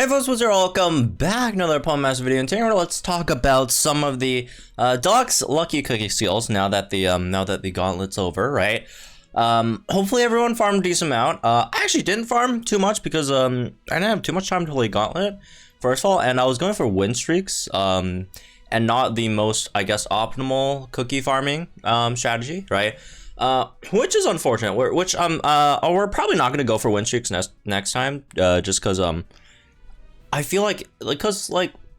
Hey folks, what's up? Welcome back to another Palm Master video, and today let's talk about some of the Deluxe Lucky Cookie skills now that the gauntlet's over, right? Hopefully everyone farmed a decent amount. I actually didn't farm too much because I didn't have too much time to play Gauntlet, first of all, and I was going for win streaks, and not the most, I guess, optimal cookie farming strategy, right? Which is unfortunate. We're probably not going to go for win streaks next time, just because I feel like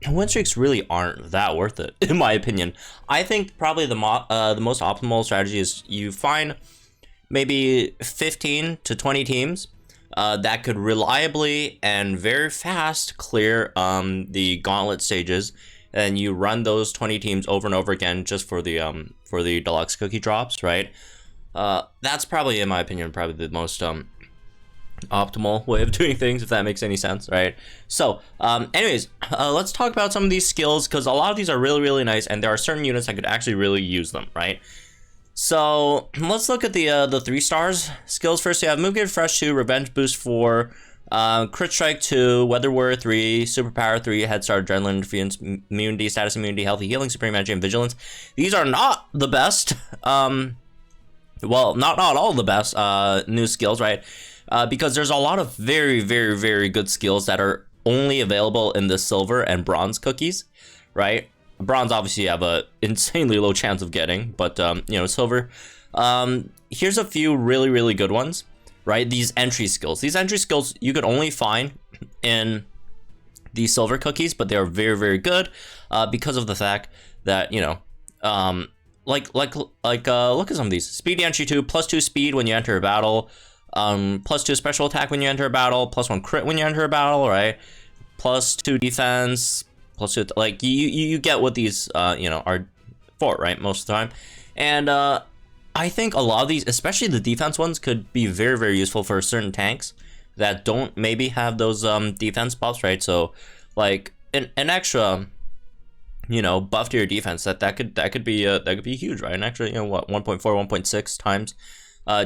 win streaks really aren't that worth it, in my opinion. I think probably the most optimal strategy is you find maybe 15 to 20 teams that could reliably and very fast clear the gauntlet stages, and you run those 20 teams over and over again just for the deluxe cookie drops, right? That's probably, in my opinion, probably the most optimal way of doing things, if that makes any sense, right? So anyways, let's talk about some of these skills, because a lot of these are really nice, and there are certain units that could actually really use them, right? So let's look at the 3 stars skills first. You have Move Get Fresh 2, Revenge Boost 4, Crit Strike 2, Weather Warrior 3, Superpower 3, Head Start, Adrenaline, Defense, Immunity, Status Immunity, Healthy Healing, Supreme Energy, and Vigilance. These are not the best, well, not all the best new skills, right? Because there's a lot of very good skills that are only available in the silver and bronze cookies, right? Bronze obviously you have a insanely low chance of getting, but you know, silver. Here's a few really good ones, right? These entry skills you could only find in the silver cookies, but they are very good because of the fact that, you know, look at some of these. Speedy Entry 2, +2 speed when you enter a battle. +2 special attack when you enter a battle, +1 crit when you enter a battle, right? +2 defense, +2, like you get what these you know, are for, right, most of the time. And I think a lot of these, especially the defense ones, could be very useful for certain tanks that don't maybe have those defense buffs, right? So like an extra, you know, buff to your defense, that could be huge, right? And actually, you know, what, 1.4 1.6 times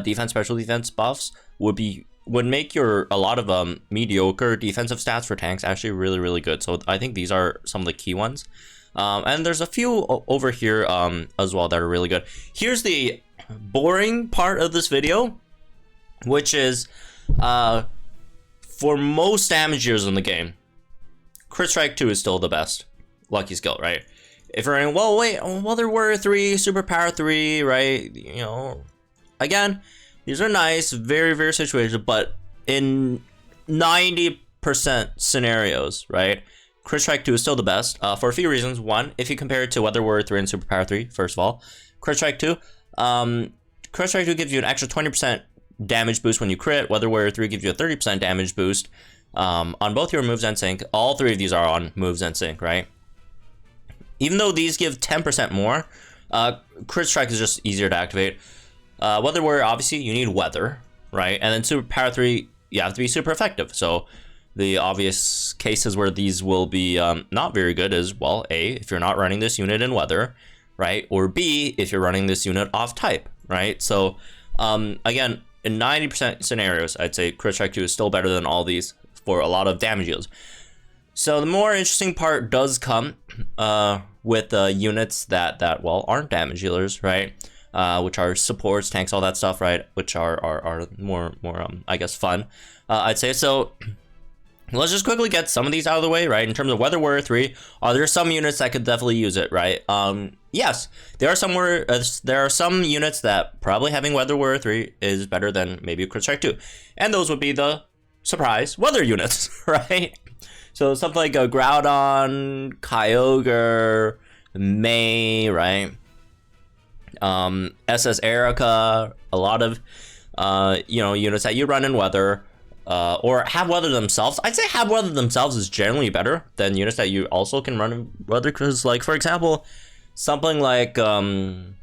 defense, special defense buffs would make a lot of mediocre defensive stats for tanks actually really good. So I think these are some of the key ones, and there's a few over here as well that are really good. Here's the boring part of this video, which is for most damage dealers in the game, Crit Strike 2 is still the best lucky skill, right? If you're running, well, wait, Weather Warrior 3, Superpower 3, right? You know, again, these are nice, very situational, but in 90% scenarios, right, Crit Strike 2 is still the best for a few reasons. One, if you compare it to Weather Warrior 3 and Superpower 3, first of all, Crit Strike 2 gives you an extra 20% damage boost when you crit. Weather Warrior 3 gives you a 30% damage boost on both your moves and sync. All 3 of these are on moves and sync, right? Even though these give 10% more, Crit Strike is just easier to activate. Weather Warrior, obviously, you need weather, right? And then Superpower 3, you have to be super effective. So the obvious cases where these will be not very good is, well, A, if you're not running this unit in weather, right? Or B, if you're running this unit off type, right? So again, in 90% scenarios, I'd say Crit Strike 2 is still better than all these for a lot of damage deals. So the more interesting part does come with units that well, aren't damage dealers, right? Which are supports, tanks, all that stuff, right? Which are more I guess fun, I'd say. So let's just quickly get some of these out of the way, right? In terms of Weather Warrior 3, there some units that could definitely use it, right? Yes, there are some units that probably having Weather Warrior 3 is better than maybe Crit Strike 2, and those would be the surprise weather units, right? So something like a Groudon, Kyogre, May, right? SS Erica, a lot of you know, units that you run in weather, or have weather themselves. I'd say have weather themselves is generally better than units that you also can run in weather, because, like, for example, something like let's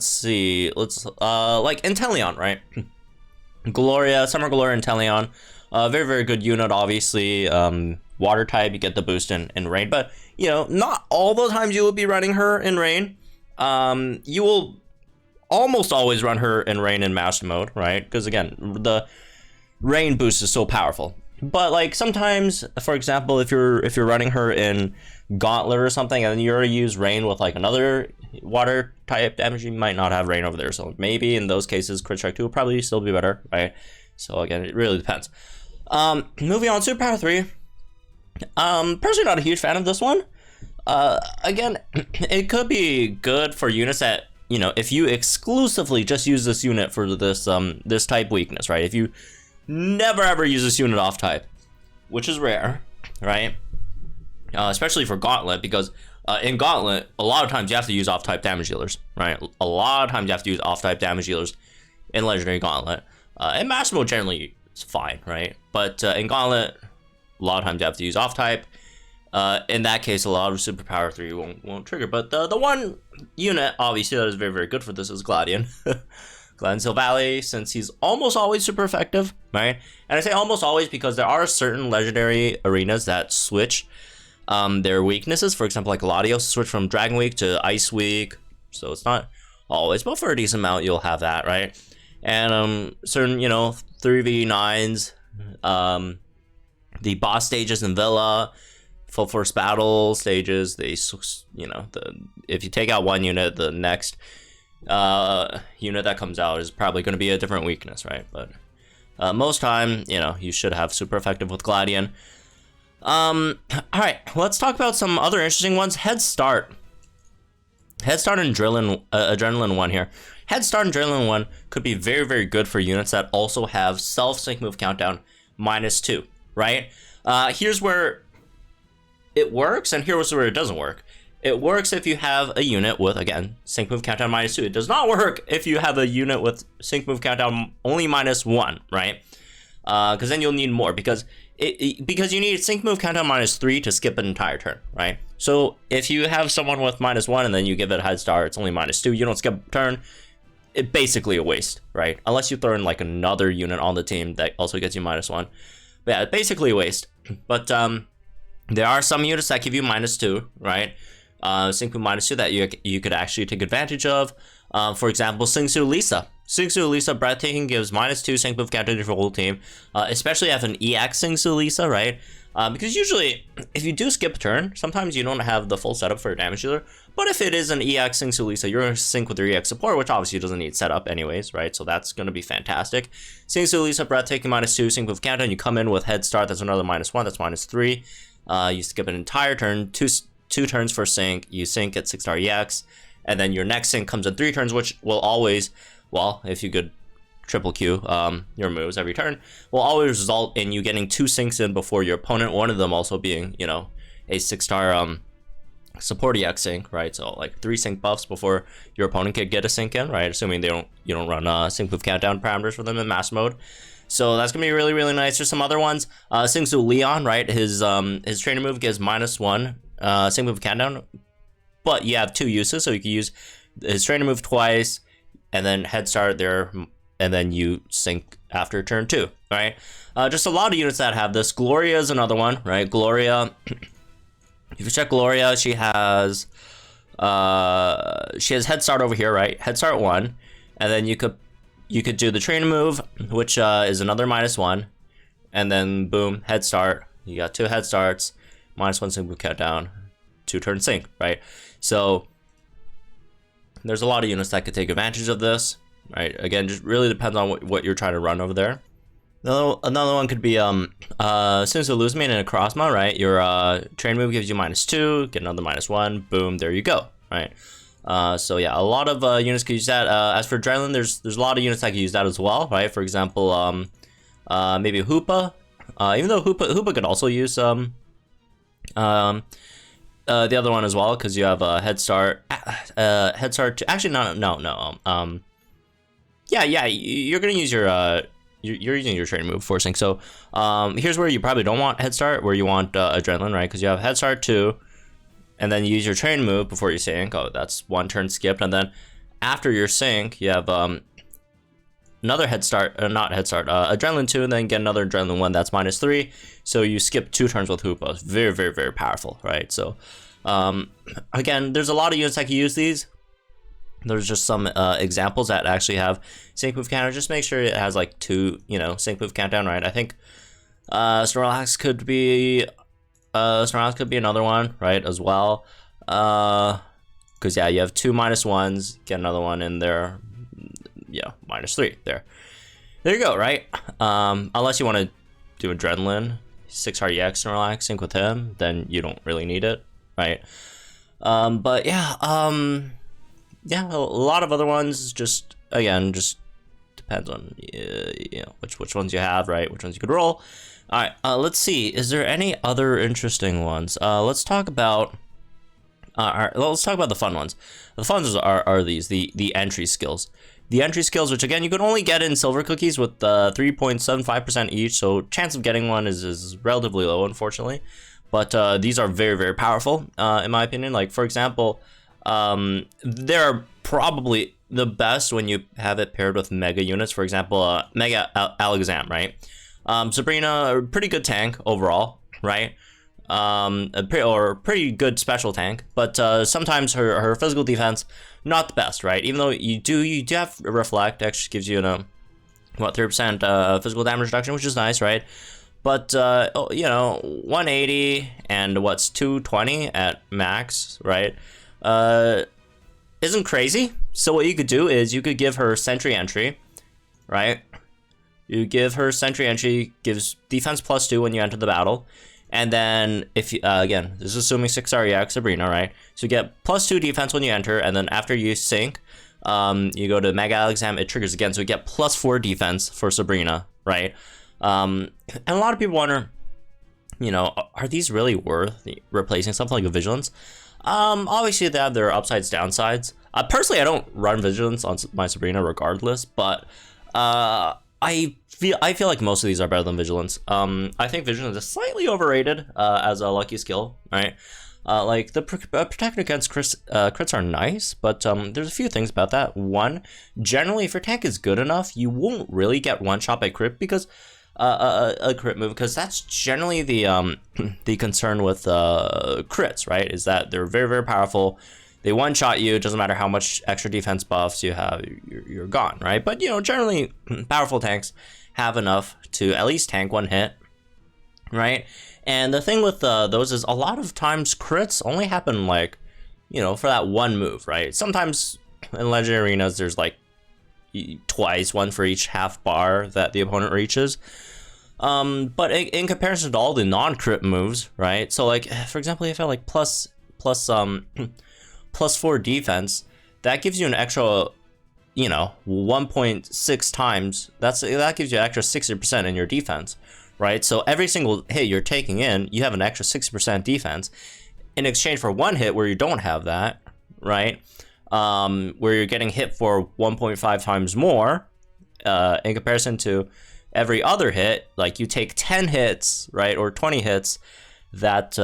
see, like Inteleon, right? Gloria, Summer Gloria, Inteleon, very good unit, obviously. Water type, you get the boost in rain, but you know, not all the times you will be running her in rain. You will almost always run her in rain in master mode, right? Because again, rain boost is so powerful. But like sometimes, for example, if you're running her in Gauntlet or something, and then you already use rain with like another water type damage, you might not have rain over there. So maybe in those cases, Crit Strike 2 will probably still be better, right? So again, it really depends. Moving on, Superpower 3. Personally not a huge fan of this one. Again, it could be good for units that, you know, if you exclusively just use this unit for this this type weakness, right? If you never ever use this unit off type, which is rare, right? Especially for Gauntlet, because in Gauntlet, a lot of times you have to use off type damage dealers, right? A lot of times you have to use off type damage dealers in Legendary Gauntlet. In Master Mode, generally, it's fine, right? But in Gauntlet, a lot of times you have to use off type. In that case, a lot of Superpower 3 won't trigger. But the one unit, obviously, that is very, very good for this is Gladion. Gladion Silvally, since he's almost always super effective, right? And I say almost always because there are certain legendary arenas that switch their weaknesses. For example, like Latios switch from Dragon Week to Ice Week. So it's not always, but for a decent amount, you'll have that, right? And certain, you know, 3v9s, the boss stages in Villa, full force battle stages, they, you know, if you take out one unit, the next unit that comes out is probably going to be a different weakness, right? But most time, you know, you should have super effective with Gladion. All right, let's talk about some other interesting ones. Head Start and Adrenaline 1 here. Head Start and Adrenaline 1 could be very, very good for units that also have self-sync move countdown -2, right? Here's where it works, and here's where it doesn't work. It works if you have a unit with, again, sync move countdown -2. It does not work if you have a unit with sync move countdown only -1, right? Because then you'll need more, because you need sync move countdown -3 to skip an entire turn, right? So if you have someone with -1 and then you give it Head Start, it's only -2, you don't skip a turn, it's basically a waste, right? Unless you throw in like another unit on the team that also gets you -1. But yeah, basically a waste. But there are some units that give you -2, right? Sync move -2 that you could actually take advantage of. For example, Singsu Lisa. Singsu Lisa Breathtaking gives -2 sync move countdown to your whole team, especially if an EX Singsu Lisa, right? Because usually, if you do skip a turn, sometimes you don't have the full setup for a damage dealer. But if it is an EX Singsu Lisa, you're going to sync with your EX support, which obviously doesn't need setup anyways, right? So that's going to be fantastic. Singsu Lisa Breathtaking -2 sync move countdown. You come in with Head Start, that's another -1, that's -3. You skip an entire turn, two turns for sync, you sync at 6-star EX, and then your next sync comes in 3 turns, which will always, well, if you could triple Q your moves every turn, will always result in you getting 2 syncs in before your opponent, one of them also being, you know, a 6-star support EX sync, right? So like 3 sync buffs before your opponent could get a sync in, right? Assuming you don't run sync move countdown parameters for them in mass mode. So that's gonna be really, really nice. There's some other ones. Singsu Leon, right? His trainer move gives -1 sync move countdown, but you have 2 uses, so you can use his trainer move twice, and then Head Start there, and then you sync after turn 2, right? Just a lot of units that have this. Gloria is another one, right? Gloria, if you check Gloria, she has Head Start over here, right? Head Start 1, and then you could do the trainer move, which is another -1, and then boom, Head Start. You got 2 Head Starts, -1 sync move countdown, 2 turn sync, right? So there's a lot of units that could take advantage of this, right? Again, just really depends on what you're trying to run over there. Another one could be Singsu Luzman and a Crossma, right? Your train move gives you -2, get another -1, boom, there you go, right? So yeah, a lot of units could use that. As for Adrenaline, there's a lot of units that could use that as well, right? For example, maybe Hoopa, even though Hoopa could also use the other one as well, because you have a Head Start. Head Start. Actually, no. Yeah. You're gonna use your you're using your training move for sync. So here's where you probably don't want Head Start, where you want Adrenaline, right? Because you have Head Start 2, and then you use your train move before you sync. Oh, that's 1 turn skipped, and then after your sync, you have another Head Start, not Head Start, Adrenaline 2, and then get another Adrenaline 1 that's -3. So you skip 2 turns with Hoopa. It's very, very, very powerful, right? So again, there's a lot of units that can use these. There's just some examples that actually have sync move counter. Just make sure it has like 2, you know, sync move countdown, right? I think Snorlax could be another one, right, as well. Because yeah, you have 2 -1s, get another one in there. Yeah, -3 there. There you go, right? Unless you want to do Adrenaline, 6 heart EX Snorlax, sync with him, then you don't really need it, right? But yeah, yeah, a lot of other ones. Just again, just depends on you know which ones you have, right? Which ones you could roll. All right, let's see. Is there any other interesting ones? Let's talk about. Let's talk about the fun ones. The fun ones are these the entry skills. The entry skills, which again you can only get in silver cookies with 3.75% each, so chance of getting one is relatively low, unfortunately. But these are very, very powerful, in my opinion. Like, for example, they're probably the best when you have it paired with mega units. For example, Mega Alakazam, right? Sabrina, a pretty good tank overall, right? Or pretty good special tank, but sometimes her physical defense not the best, right? Even though you do have Reflect, actually gives you a 3% physical damage reduction, which is nice, right? But you know, 180 and what's 220 at max, right? Isn't crazy. So what you could do is you could give her Sentry Entry, right? You give her Sentry Entry, gives defense +2 when you enter the battle. And then if you, again, this is assuming 6 REX Sabrina, right? So you get +2 defense when you enter, and then after you sync, you go to Mega Alakazam, it triggers again, so you get +4 defense for Sabrina, right? And a lot of people wonder, you know, are these really worth replacing something like a Vigilance? Obviously they have their upsides, downsides. Personally, I don't run Vigilance on my Sabrina regardless, but I feel like most of these are better than Vigilance. I think Vigilance is slightly overrated as a lucky skill, right? Like the protection against crits are nice, but there's a few things about that. One, generally, if your tank is good enough, you won't really get one shot by crit because a crit move, because that's generally the the concern with crits, right? Is that they're very, very powerful. They one-shot you, it doesn't matter how much extra defense buffs you have, you're gone, right? But, you know, generally, powerful tanks have enough to at least tank one hit, right? And the thing with those is a lot of times crits only happen, like, you know, for that one move, right? Sometimes in Legendary Arenas, there's, like, twice, one for each half bar that the opponent reaches. But in comparison to all the non-crit moves, right? So, like, for example, if I like +4 defense, that gives you an extra, you know, 1.6 times. That gives you an extra 60% in your defense, right? So every single hit you're taking in, you have an extra 60% defense in exchange for one hit where you don't have that, right? Where you're getting hit for 1.5 times more in comparison to every other hit. Like you take 10 hits, right, or 20 hits that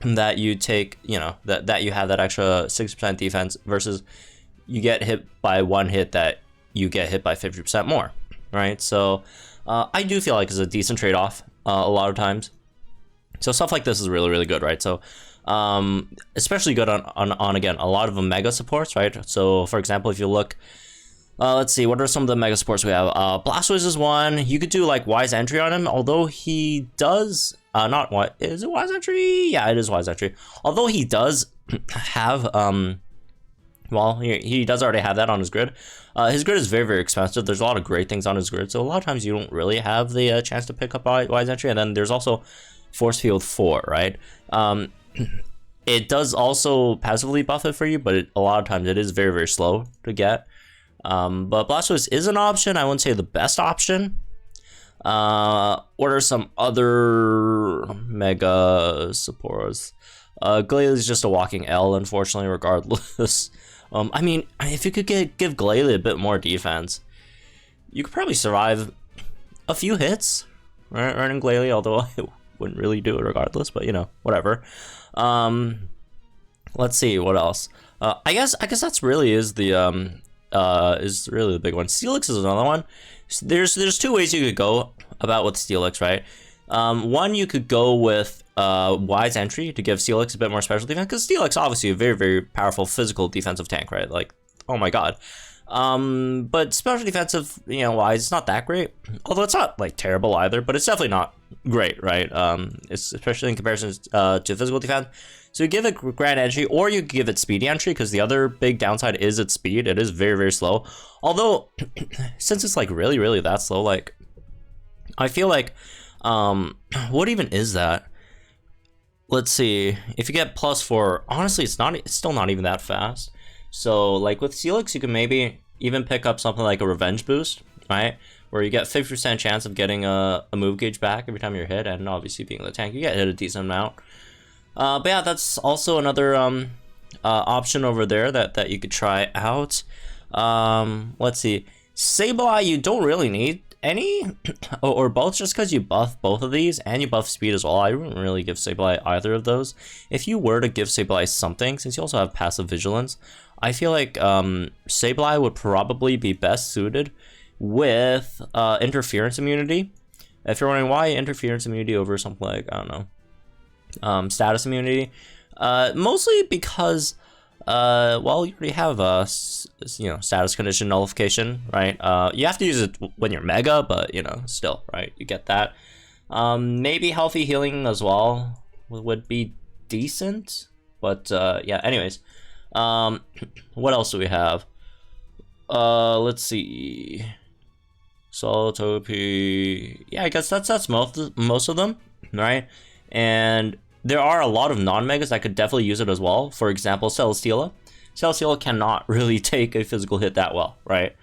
that you take, you know, that you have that extra 60% defense versus you get hit by one hit that you get hit by 50% more, right? So I do feel like it's a decent trade-off a lot of times. So stuff like this is really, really good, right? So especially good on again, a lot of the mega supports, right? So for example, if you look, let's see, what are some of the mega supports we have? Blastoise is one. You could do like Wise Entry on him, although he does not what is it Wise Entry? Yeah, it is Wise Entry. Although he does have well, he does already have that on his grid. His grid is very, very expensive. There's a lot of great things on his grid, so a lot of times you don't really have the chance to pick up Wise Entry. And then there's also Force Field 4, right? It does also passively buff it for you, but a lot of times it is very, very slow to get. But Blastoise is an option. I wouldn't say the best option. What are some other mega supports? Glalie is just a walking L, unfortunately, regardless. I mean, if you could give Glalie a bit more defense, you could probably survive a few hits, right, running Glalie, although I wouldn't really do it regardless, but, you know, whatever. Let's see, what else? I guess that's really is really the big one. Steelix is another one. There's two ways you could go about with Steelix, right? One, you could go with Wise Entry to give Steelix a bit more special defense, because Steelix obviously a very, very powerful physical defensive tank, right? Like oh my god. But special defensive, you know, wise, it's not that great. Although it's not like terrible either, but it's definitely not great, right? It's especially in comparison to physical defense. So you give it grand entry, or you give it speedy entry, because the other big downside is its speed. It is very, very slow. Although, since it's like really, really that slow, like I feel like, what even is that? Let's see. If you get +4, honestly, it's still not even that fast. So like with Deluxe, you can maybe even pick up something like a revenge boost, right? Where you get 50% chance of getting a move gauge back every time you're hit, and obviously being the tank, you get hit a decent amount. But yeah, that's also another option over there that you could try out. Let's see. Sableye, you don't really need any or both, just because you buff both of these and you buff speed as well. I wouldn't really give Sableye either of those. If you were to give Sableye something, since you also have passive vigilance, I feel like Sableye would probably be best suited with interference immunity. If you're wondering why interference immunity over something like, I don't know, status immunity, mostly because well, you already have you know, status condition nullification, right? You have to use it when you're mega, but you know, still, right? You get that. Maybe healthy healing as well would be decent, but yeah. Anyways, what else do we have? Let's see. Solotopy. Yeah, I guess that's most of them, right? And there are a lot of non-megas that could definitely use it as well. For example, Celesteela. Celesteela cannot really take a physical hit that well, right?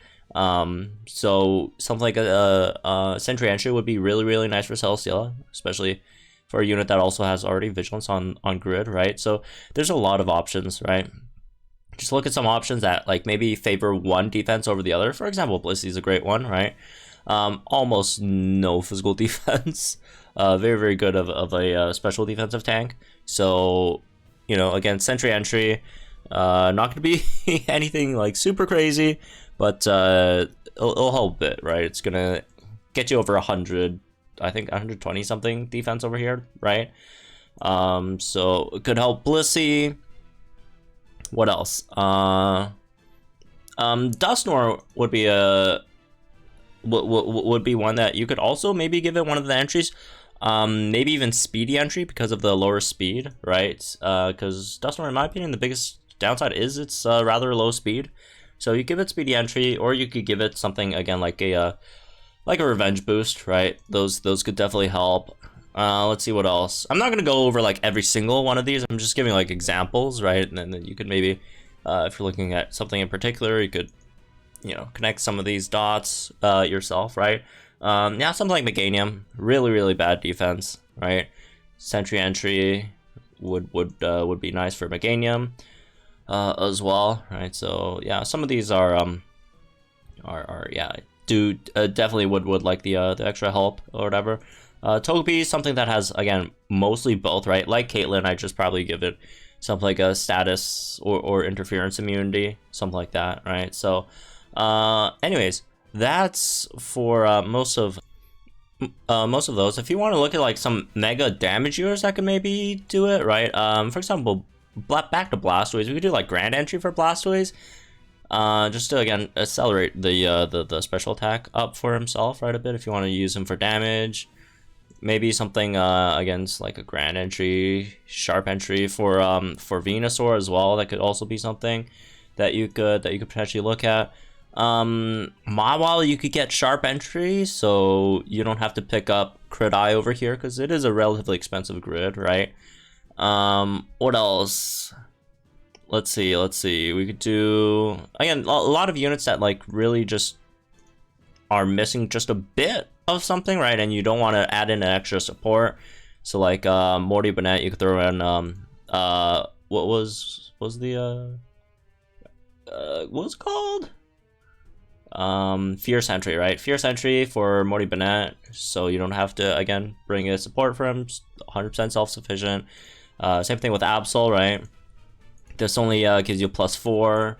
So something like a Sentry Entry would be really, really nice for Celesteela, especially for a unit that also has already Vigilance on grid, right? So there's a lot of options, right? Just look at some options that like maybe favor one defense over the other. For example, Blissey is a great one, right? Almost no physical defense. Very, very good of a special defensive tank. So, you know, again, Sentry Entry, not going to be anything like super crazy, but it'll help a bit, right? It's going to get you over 100, I think 120 something defense over here, right? So it could help Blissey. What else? Dustnor would be would be one that you could also maybe give it one of the entries. Maybe even speedy entry because of the lower speed, right? Because Dustnor, in my opinion, the biggest downside is its rather low speed. So you give it speedy entry, or you could give it something again like a revenge boost, right? Those could definitely help. Let's see what else. I'm not gonna go over like every single one of these. I'm just giving like examples, right? And then you could maybe, if you're looking at something in particular, you could, you know, connect some of these dots yourself, right? Yeah, something like Meganium, really, really bad defense, right? Sentry Entry would be nice for Meganium as well, right? So yeah, some of these are yeah, definitely would like the extra help or whatever. Togepi, something that has, again, mostly both, right? Like Caitlyn, I just probably give it something like a status or interference immunity, something like that, right? So, anyways, that's for most of those. If you want to look at like some mega damage users that could maybe do it, right? For example, back to Blastoise, we could do like Grand Entry for Blastoise, just to again accelerate the special attack up for himself, right? A bit if you want to use him for damage. Maybe something against like a Grand Entry, Sharp Entry for Venusaur as well. That could also be something that you could potentially look at. Mawile, you could get Sharp Entry, so you don't have to pick up Crit Eye over here because it is a relatively expensive grid, right? What else? Let's see. We could do, again, a lot of units that like really just are missing just a bit of something, right? And you don't want to add in an extra support. So like Morty Bennett, you could throw in what was the what was it called? Fierce Entry, right? Fierce Entry for Morty Bennett, so you don't have to again bring a support for him. 100% self-sufficient. Same thing with Absol, right? This only gives you +4.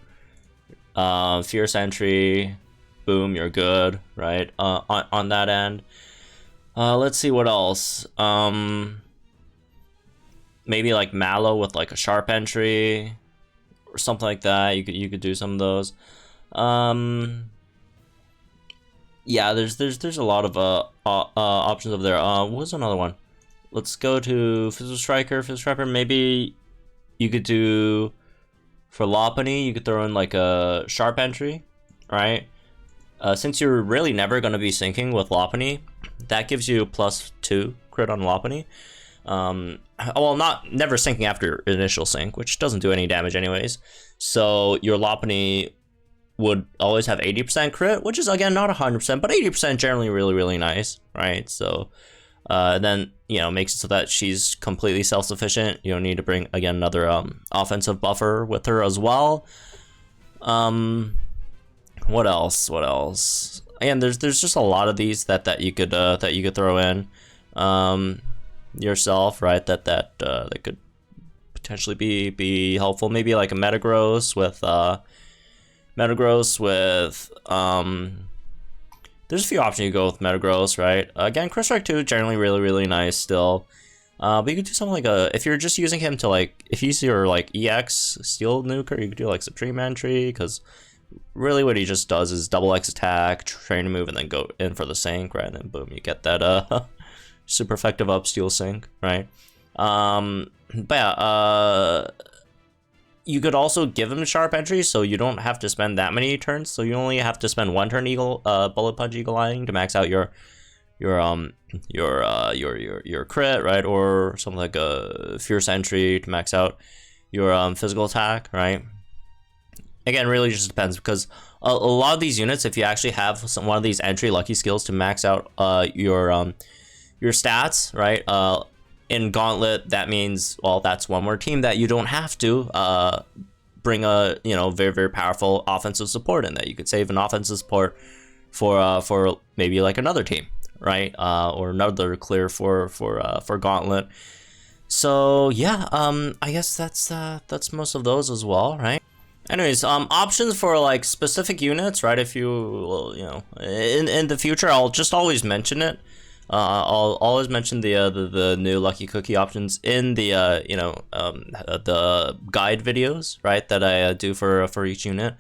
Fierce Entry, boom, you're good, right? On that end. Let's see what else. Maybe like Mallow with like a Sharp Entry, or something like that. You could do some of those. Yeah, there's a lot of options over there. What was another one? Let's go to Physical Striker. Physical Striker, maybe you could do for Lopunny, you could throw in like a Sharp Entry, right? Since you're really never going to be syncing with Lopunny, that gives you +2 crit on Lopunny. Well, not never syncing after initial sync, which doesn't do any damage anyways. So your Lopunny would always have 80% crit, which is again not 100%, but 80% generally really nice, right? So then, you know, makes it so that she's completely self-sufficient. You don't need to bring again another offensive buffer with her as well. What else? And there's just a lot of these that you could throw in yourself, right? That could potentially be helpful. Maybe like a Metagross with there's a few options you go with Metagross, right? Again, Chris Strike 2 generally really nice still. But you could do something like if you're just using him to like, if he's your like EX Steel Nuker, you could do like Supreme Entry, because really what he just does is double X attack, train a move, and then go in for the sync, right? And then boom, you get that super effective up Steel Sync, right? But yeah, you could also give him Sharp Entry, so you don't have to spend that many turns. So you only have to spend 1 turn Bullet Punch Eagle Eyeing to max out your crit, right? Or something like a Fierce Entry to max out your physical attack, right? Again, really just depends, because a lot of these units, if you actually have one of these entry lucky skills to max out your stats, right? In Gauntlet, that means, well, that's one more team that you don't have to bring a, you know, very powerful offensive support in, that you could save an offensive support for maybe like another team, right? Or another clear for Gauntlet. So yeah, I guess that's most of those as well, right? Anyways, options for like specific units, right? If you, well, you know, in the future, I'll just always mention it. I'll always mention the new Lucky Cookie options in the you know, the guide videos, right, that I do for each unit.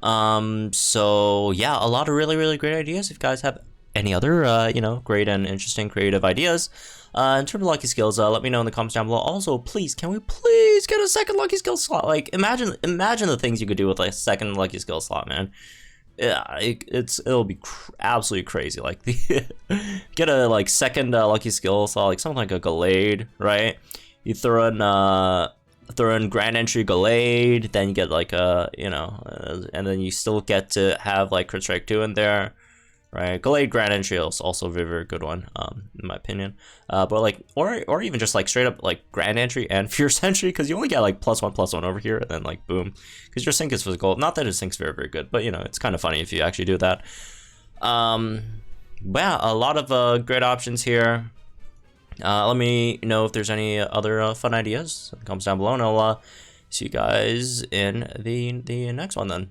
So yeah, a lot of really great ideas. If you guys have any other you know, great and interesting creative ideas in terms of lucky skills, let me know in the comments down below. Also, please, can we please get a second lucky skill slot? Like, imagine the things you could do with like a second lucky skill slot, man. Yeah, it'll be absolutely crazy. Like, get a like second lucky skill slot, like something like a Gallade, right? You throw in Grand Entry Gallade, then you get like a, you know, and then you still get to have like Crit Strike 2 in there, right? Gallade Grand Entry is also a very good one, in my opinion. But like, or even just like straight up like Grand Entry and Fierce Entry, because you only get like +1/+1 over here, and then like boom, because your sync is physical. Not that his sync's very good, but you know, it's kind of funny if you actually do that. But yeah, a lot of great options here. Let me know if there's any other fun ideas in the comments down below, and I'll see you guys in the next one then.